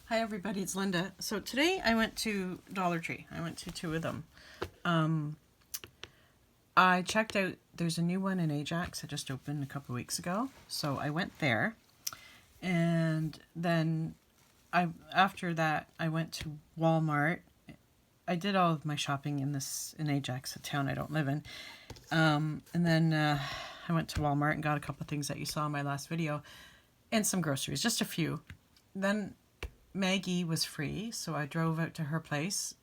Hi everybody, it's Linda. So today I went to Dollar Tree. I went to two of them. I checked out, there's a new one in Ajax. It just opened a couple of weeks ago. So I went there. And then after that I went to Walmart. I did all of my shopping in Ajax, a town I don't live in. And then I went to Walmart and got a couple of things that you saw in my last video. And some groceries, just a few. Then Maggie was free, so I drove out to her place.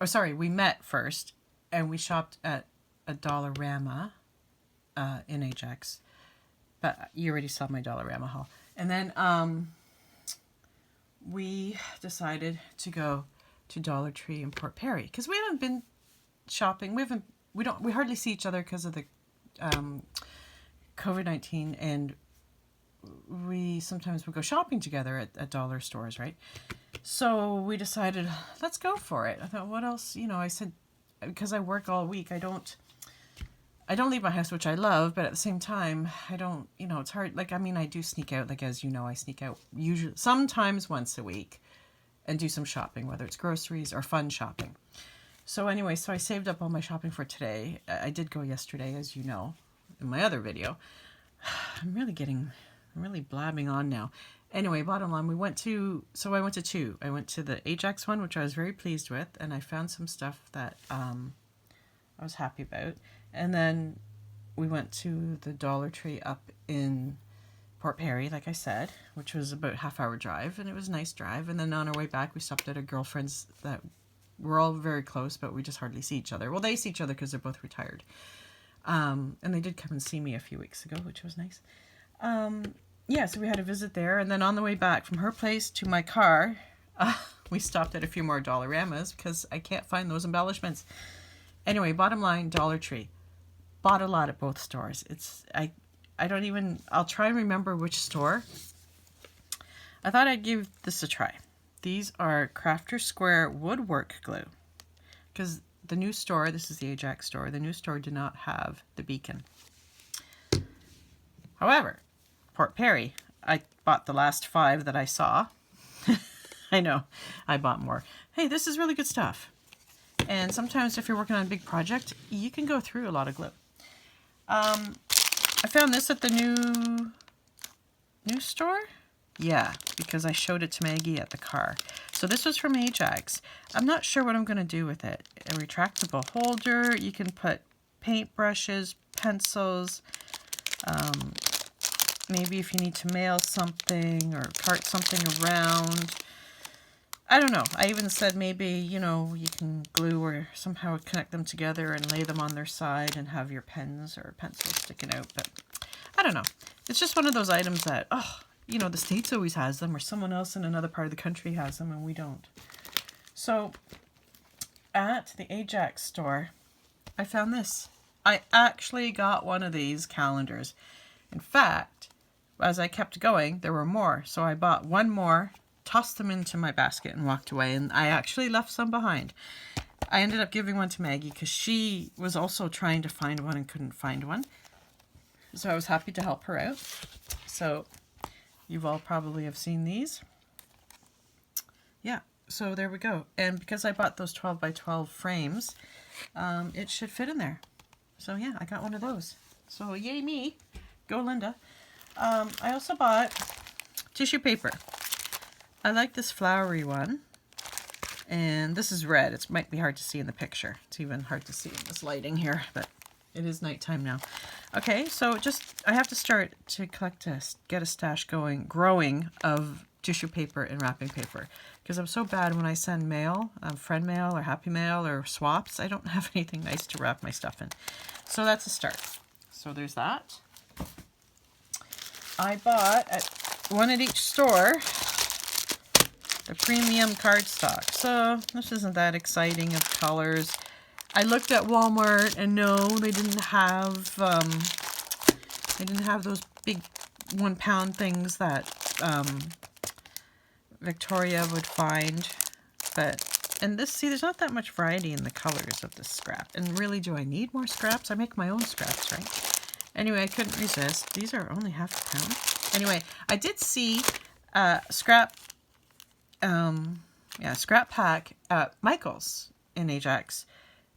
We met first, and we shopped at a Dollarama in Ajax. But you already saw my Dollarama haul. And then we decided to go to Dollar Tree in Port Perry because we haven't been shopping. We hardly see each other because of the COVID-19, and we sometimes would go shopping together at dollar stores, right? So we decided, let's go for it. I thought, what else? I said, because I work all week, I don't leave my house, which I love, but at the same time, I don't, it's hard. I do sneak out, as you know, I sneak out usually sometimes once a week and do some shopping, whether it's groceries or fun shopping. So anyway, I saved up all my shopping for today. I did go yesterday, as you know, in my other video. I'm really blabbing on now. Anyway, bottom line, I went to two. I went to the Ajax one, which I was very pleased with, and I found some stuff that I was happy about. And then we went to the Dollar Tree up in Port Perry, like I said, which was about a half-hour drive, and it was a nice drive. And then on our way back, we stopped at a girlfriend's that we're all very close, but we just hardly see each other. Well, they see each other because they're both retired. And they did come and see me a few weeks ago, which was nice. So we had a visit there, and then on the way back from her place to my car, we stopped at a few more Dollaramas because I can't find those embellishments. Anyway, bottom line, Dollar Tree. Bought a lot at both stores. I'll try and remember which store. I thought I'd give this a try. These are Crafter Square woodwork glue, because the new store, this is the Ajax store, the new store did not have the beacon. However, Port Perry, I bought the last 5 that I saw. I know, I bought more. Hey, this is really good stuff. And sometimes if you're working on a big project, you can go through a lot of glue. I found this at the new store. Yeah, because I showed it to Maggie at the car. So this was from Ajax. I'm not sure what I'm going to do with it. A retractable holder. You can put paint brushes, pencils, maybe if you need to mail something or cart something around. I don't know. I even said maybe, you can glue or somehow connect them together and lay them on their side and have your pens or pencils sticking out. But I don't know. It's just one of those items that, the States always has them, or someone else in another part of the country has them and we don't. So at the Ajax store, I found this. I actually got one of these calendars. In fact, as I kept going, there were more. So I bought one more, tossed them into my basket and walked away. And I actually left some behind. I ended up giving one to Maggie because she was also trying to find one and couldn't find one. So I was happy to help her out. So you've all probably have seen these. Yeah, so there we go. And because I bought those 12 by 12 frames, it should fit in there. So yeah, I got one of those. So yay me. Go Linda. I also bought tissue paper. I like this flowery one. And this is red. It might be hard to see in the picture. It's even hard to see in this lighting here, but it is nighttime now. Okay, so I have to start to get a stash growing of tissue paper and wrapping paper. Because I'm so bad when I send mail, friend mail or happy mail or swaps, I don't have anything nice to wrap my stuff in. So that's a start. So there's that. I bought one at each store the premium cardstock. So this isn't that exciting of colors. I looked at Walmart and no, they didn't have those big 1 pound things that Victoria would find. And there's not that much variety in the colors of this scrap. And really, do I need more scraps? I make my own scraps, right? Anyway, I couldn't resist. These are only half a pound. Anyway, I did see scrap, scrap pack at Michael's in Ajax.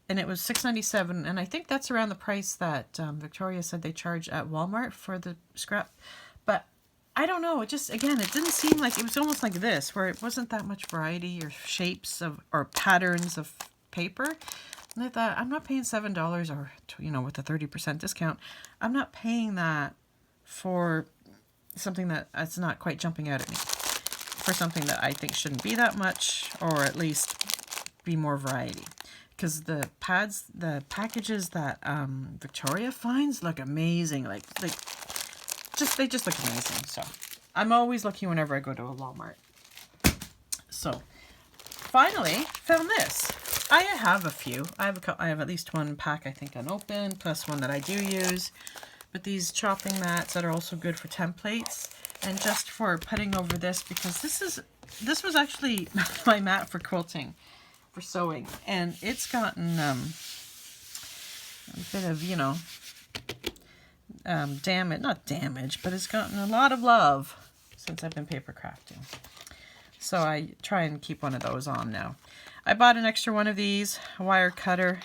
And it was $6.97, and I think that's around the price that Victoria said they charge at Walmart for the scrap. But I don't know, it just, again, it didn't seem like, it was almost like this, where it wasn't that much variety or shapes of, or patterns of paper. And I thought, I'm not paying $7 or, you know, with a 30% discount, I'm not paying that for something that's not quite jumping out at me. For something that I think shouldn't be that much, or at least be more variety. Because the packages that Victoria finds look amazing. They just look amazing. So I'm always looking whenever I go to a Walmart. So finally found this. I have a few. I have at least one pack I think unopened, plus one that I do use. But these chopping mats that are also good for templates and just for putting over this, because this was actually my mat for quilting. For sewing, and it's gotten a bit of, you know, not damage, but it's gotten a lot of love since I've been paper crafting. So I try and keep one of those on now. I bought an extra one of these, a wire cutter.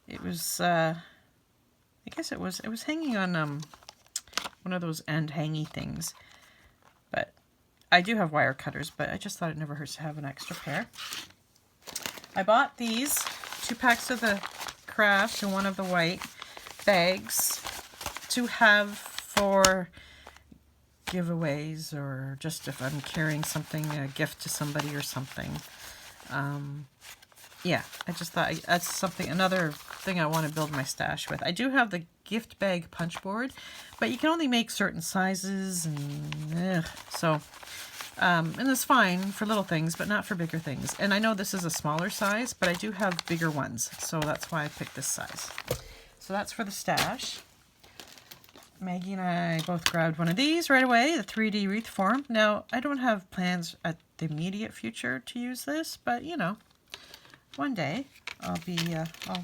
It was, I guess it was hanging on one of those end hangy things, but I do have wire cutters, but I just thought it never hurts to have an extra pair. I bought these 2 packs of the craft and one of the white bags to have for giveaways, or just if I'm carrying something, a gift to somebody or something. Yeah, I just thought that's another thing I want to build my stash with. I do have the gift bag punch board, but you can only make certain sizes, and and it's fine for little things, but not for bigger things. And I know this is a smaller size, but I do have bigger ones, so that's why I picked this size. So that's for the stash. Maggie and I both grabbed one of these right away, the 3D wreath form. Now, I don't have plans at the immediate future to use this, but you know, one day I'll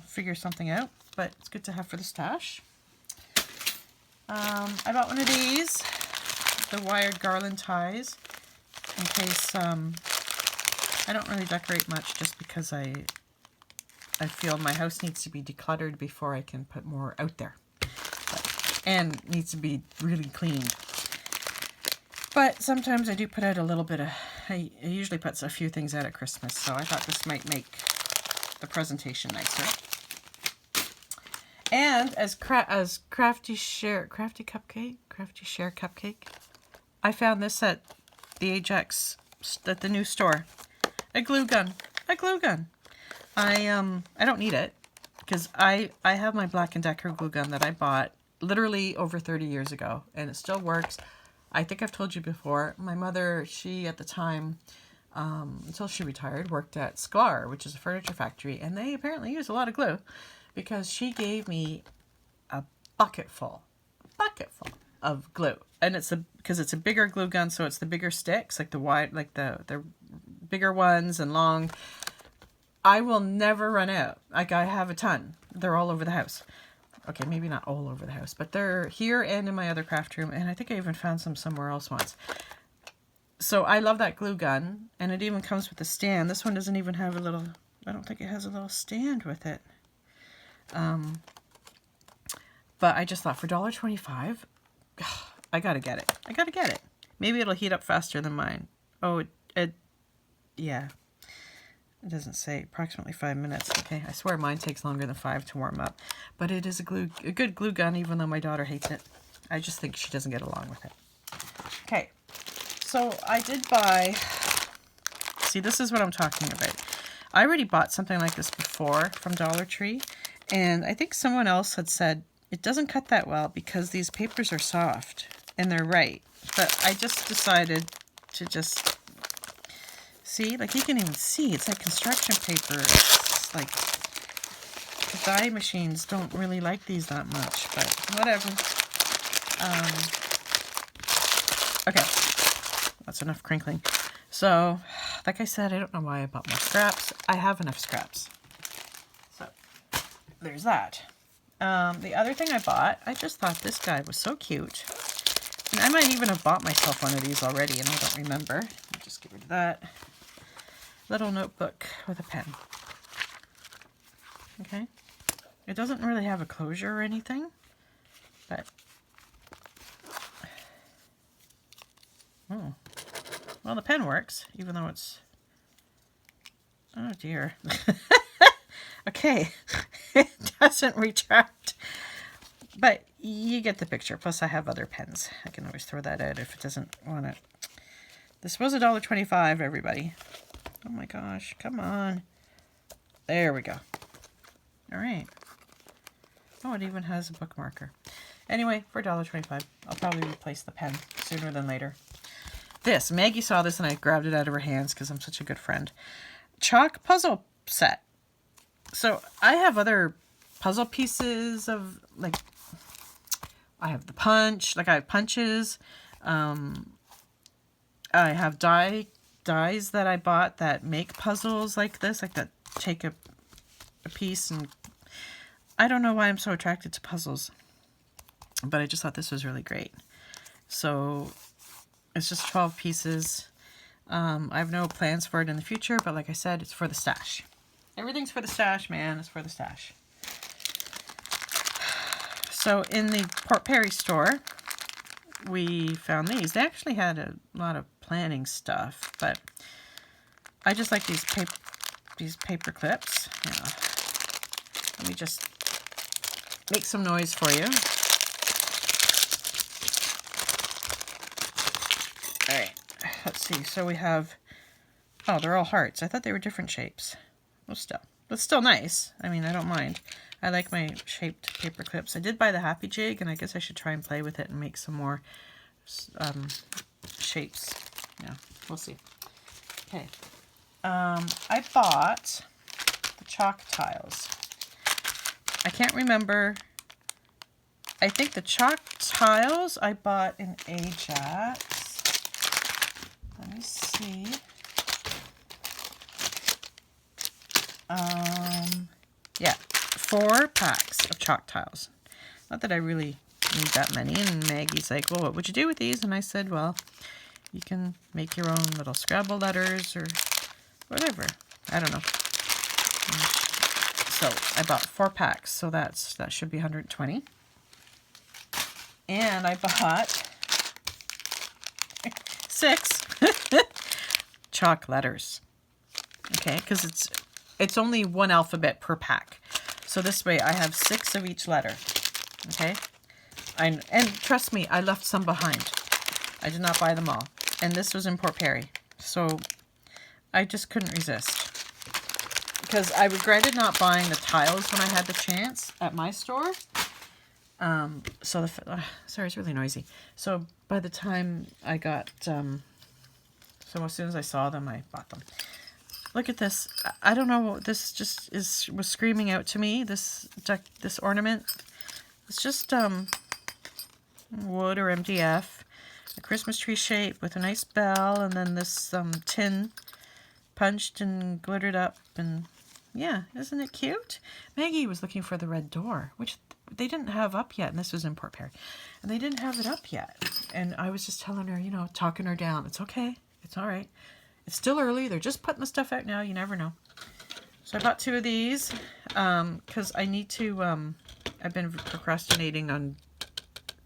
figure something out, but it's good to have for the stash. I bought one of these, the wired garland ties, in case I don't really decorate much, just because I feel my house needs to be decluttered before I can put more out there, and needs to be really cleaned. But sometimes I do put out a little bit of, I usually put a few things out at Christmas, so I thought this might make the presentation nicer. And as Crafty Share Cupcake, I found this at the Ajax, at the new store. A glue gun. I don't need it, because I have my Black & Decker glue gun that I bought literally over 30 years ago, and it still works. I think I've told you before, my mother, she at the time, until she retired, worked at Sklar, which is a furniture factory, and they apparently use a lot of glue, because she gave me a bucket full of glue. And because it's a bigger glue gun, so it's the bigger sticks, like the wide, like the bigger ones and long. I will never run out. Like, I have a ton. They're all over the house. Okay, maybe not all over the house, but they're here and in my other craft room, and I think I even found some somewhere else once. So I love that glue gun, and it even comes with a stand. This one doesn't even have a little, I don't think it has a little stand with it. But I just thought for $1.25, I gotta get it. Maybe it'll heat up faster than mine. Oh, yeah. It doesn't say, approximately 5 minutes. Okay, I swear mine takes longer than 5 to warm up. But it is a good glue gun, even though my daughter hates it. I just think she doesn't get along with it. Okay, so I did buy, see, this is what I'm talking about. I already bought something like this before from Dollar Tree, and I think someone else had said it doesn't cut that well because these papers are soft, and they're right. But I just decided to just, see, like you can even see, it's like construction paper. It's like, the dye machines don't really like these that much, but whatever. Okay, that's enough crinkling. So, like I said, I don't know why I bought more scraps. I have enough scraps. So, there's that. The other thing I bought, I just thought this guy was so cute. And I might even have bought myself one of these already and I don't remember. I'll just get rid of that. Little notebook with a pen. Okay. It doesn't really have a closure or anything, but oh, well, the pen works, even though it's, oh dear. Okay, it doesn't retract, but you get the picture. Plus I have other pens. I can always throw that out if it doesn't want it. This was $1.25, everybody. Oh my gosh, come on. There we go. All right. Oh, it even has a bookmarker. Anyway, for $1.25, I'll probably replace the pen sooner than later. This, Maggie saw this and I grabbed it out of her hands because I'm such a good friend. Chalk puzzle set. So I have other puzzle pieces of, like, I have the punch, like I have punches. I have dies that I bought that make puzzles like this, like that take a piece, and I don't know why I'm so attracted to puzzles, but I just thought this was really great. So it's just 12 pieces. I have no plans for it in the future, but like I said, it's for the stash. Everything's for the stash, man. It's for the stash. So in the Port Perry store, we found these. They actually had a lot of planning stuff, but I just like these paper clips. Yeah. Let me just make some noise for you. All right, let's see. So we have, oh, they're all hearts. I thought they were different shapes. Well, still, that's still nice. I mean, I don't mind. I like my shaped paper clips. I did buy the Happy Jig, and I guess I should try and play with it and make some more shapes. Yeah, we'll see. Okay. I bought the chalk tiles. I can't remember. I think the chalk tiles I bought in Ajax. Let me see. Yeah, 4 packs of chalk tiles. Not that I really need that many. And Maggie's like, well, what would you do with these? And I said, well, you can make your own little Scrabble letters or whatever. I don't know. So I bought 4 packs, so that should be 120. And I bought 6 chalk letters. Okay, because it's only 1 alphabet per pack. So this way I have 6 of each letter. Okay? And trust me, I left some behind. I did not buy them all. And this was in Port Perry. So I just couldn't resist. Because I regretted not buying the tiles when I had the chance at my store. Sorry, it's really noisy. So by the time I got, so as soon as I saw them, I bought them. Look at this. I don't know. This just was screaming out to me. This ornament. It's just wood or MDF, a Christmas tree shape with a nice bell, and then this tin punched and glittered up, and yeah, isn't it cute? Maggie was looking for the red door, which they didn't have up yet, and this was in Port Perry, and they didn't have it up yet. And I was just telling her, talking her down. It's okay. It's all right. It's still early. They're just putting the stuff out now. You never know. So I bought 2 of these because I need to, I've been procrastinating on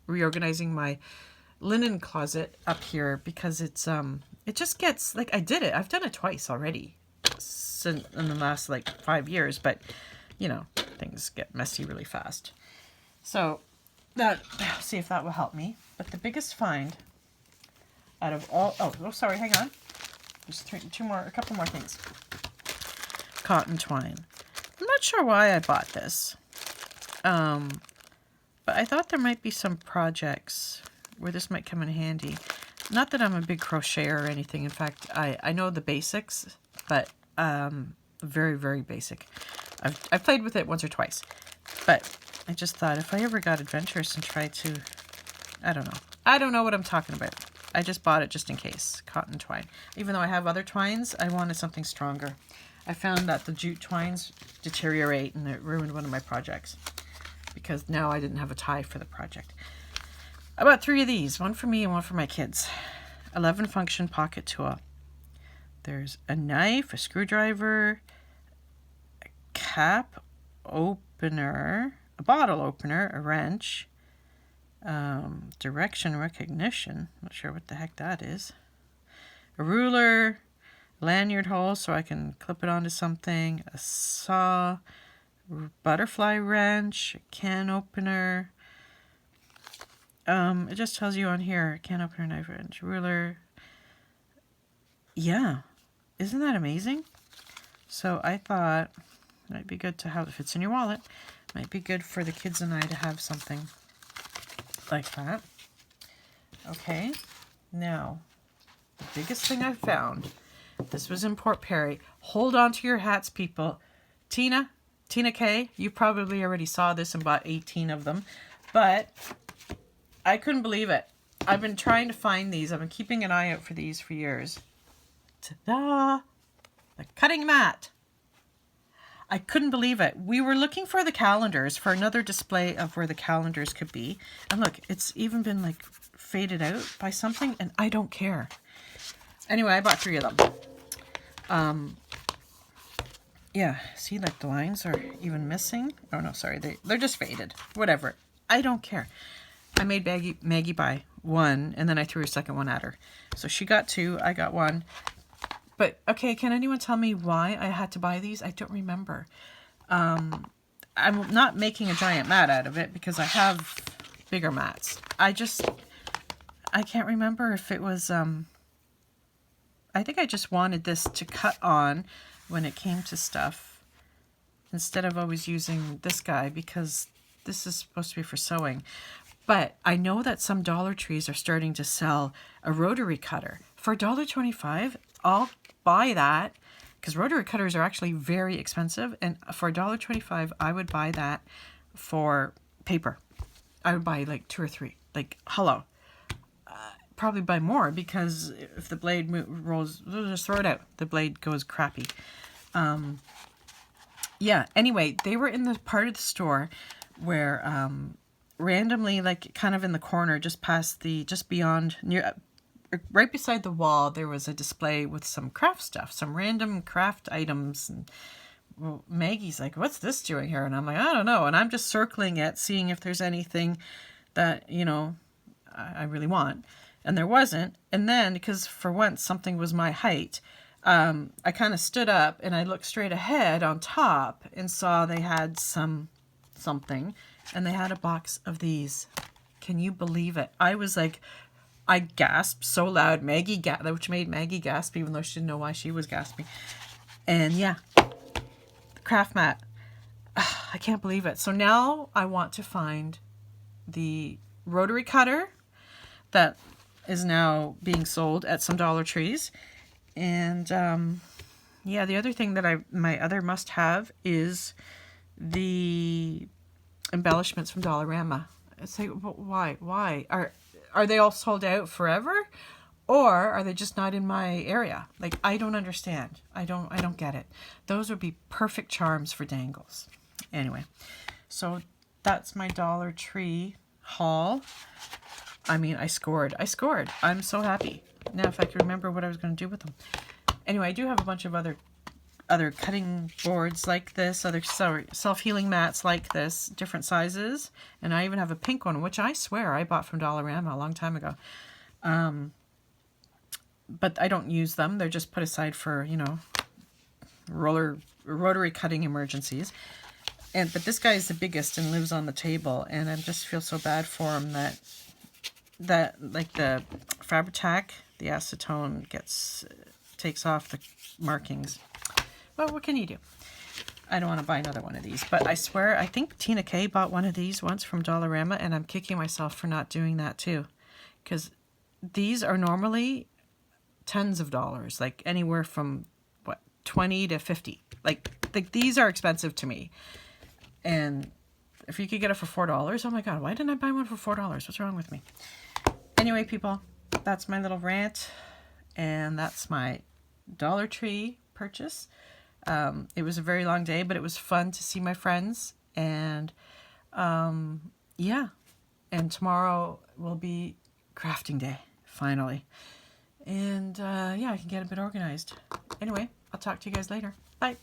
reorganizing my linen closet up here because it's, it just gets, like, I did it. I've done it twice already in the last, 5 years, but, things get messy really fast. So see if that will help me. But the biggest find out of all, sorry, hang on. Just a couple more things. Cotton twine. I'm not sure why I bought this. But I thought there might be some projects where this might come in handy. Not that I'm a big crocheter or anything. In fact, I know the basics, but very, very basic. I've played with it once or twice. But I just thought if I ever got adventurous and tried to, I don't know. I don't know what I'm talking about. I just bought it just in case. Cotton twine. Even though I have other twines, I wanted something stronger. I found that the jute twines deteriorate and it ruined one of my projects because now I didn't have a tie for the project. I bought 3 of these, one for me and one for my kids. 11 function pocket tool. There's a knife, a screwdriver, a cap opener, a bottle opener, a wrench, direction recognition, not sure what the heck that is, a ruler, lanyard hole so I can clip it onto something, a saw, butterfly wrench, a can opener. It just tells you on here, can opener, knife, wrench, ruler. Yeah, isn't that amazing? So I thought it might be good to have, if it's in your wallet, might be good for the kids and I to have something like that. Okay, now the biggest thing I found, this was in Port Perry. Hold on to your hats, people. Tina K, you probably already saw this and bought 18 of them, but I couldn't believe it. I've been trying to find these. I've been keeping an eye out for these for years. Ta-da! The cutting mat. I couldn't believe it. We were looking for the calendars, for another display of where the calendars could be. And look, it's even been like faded out by something, and I don't care. Anyway, I bought 3 of them. Yeah, see, like the lines are even missing. Oh no, sorry, they're just faded. Whatever. I don't care. I made Maggie buy 1, and then I threw a second one at her. So she got 2, I got 1. But, okay, can anyone tell me why I had to buy these? I don't remember. I'm not making a giant mat out of it because I have bigger mats. I can't remember if it was, I think I just wanted this to cut on when it came to stuff instead of always using this guy because this is supposed to be for sewing. But I know that some Dollar Trees are starting to sell a rotary cutter. For $1.25, I'll buy that because rotary cutters are actually very expensive. And for $1.25, I would buy that for paper. I would buy like 2 or 3. Like, hello. Probably buy more because if the blade rolls, just throw it out. The blade goes crappy. Yeah, anyway, they were in the part of the store where randomly, like kind of in the corner, just beyond, right beside the wall, there was a display with some craft stuff, some random craft items. And well, Maggie's like, what's this doing here? And I'm like, I don't know. And I'm just circling it, seeing if there's anything that, you know, I really want. And there wasn't. And then, because for once something was my height, I kind of stood up and I looked straight ahead on top and saw they had something. And they had a box of these. Can you believe it? I was like, I gasped so loud, which made Maggie gasp, even though she didn't know why she was gasping. And yeah, the craft mat. I can't believe it. So now I want to find the rotary cutter that is now being sold at some Dollar Trees. And yeah, the other thing that my other must-have is the embellishments from Dollarama. It's like, why are they all sold out forever, or are they just not in my area? Like, I don't understand. I don't get it. Those would be perfect charms for dangles. Anyway, so that's my Dollar Tree haul. I mean, I scored. I'm so happy. Now if I can remember what I was going to do with them. Anyway, I do have a bunch of other cutting boards like this, other self-healing mats like this, different sizes, and I even have a pink one, which I swear I bought from Dollarama a long time ago. But I don't use them. They're just put aside for, you know, rotary cutting emergencies. But this guy is the biggest and lives on the table, and I just feel so bad for him that like the Fabri-Tac, the acetone takes off the markings. Well, what can you do? I don't want to buy another one of these, but I swear, I think Tina K bought one of these once from Dollarama, and I'm kicking myself for not doing that too, because these are normally tens of dollars, like anywhere from what, 20 to 50. Like these are expensive to me, and if you could get it for $4, oh my god, why didn't I buy one for $4? What's wrong with me? Anyway, people, that's my little rant, and that's my Dollar Tree purchase. It was a very long day, but it was fun to see my friends, and yeah, and tomorrow will be crafting day, finally. And yeah, I can get a bit organized. Anyway, I'll talk to you guys later. Bye.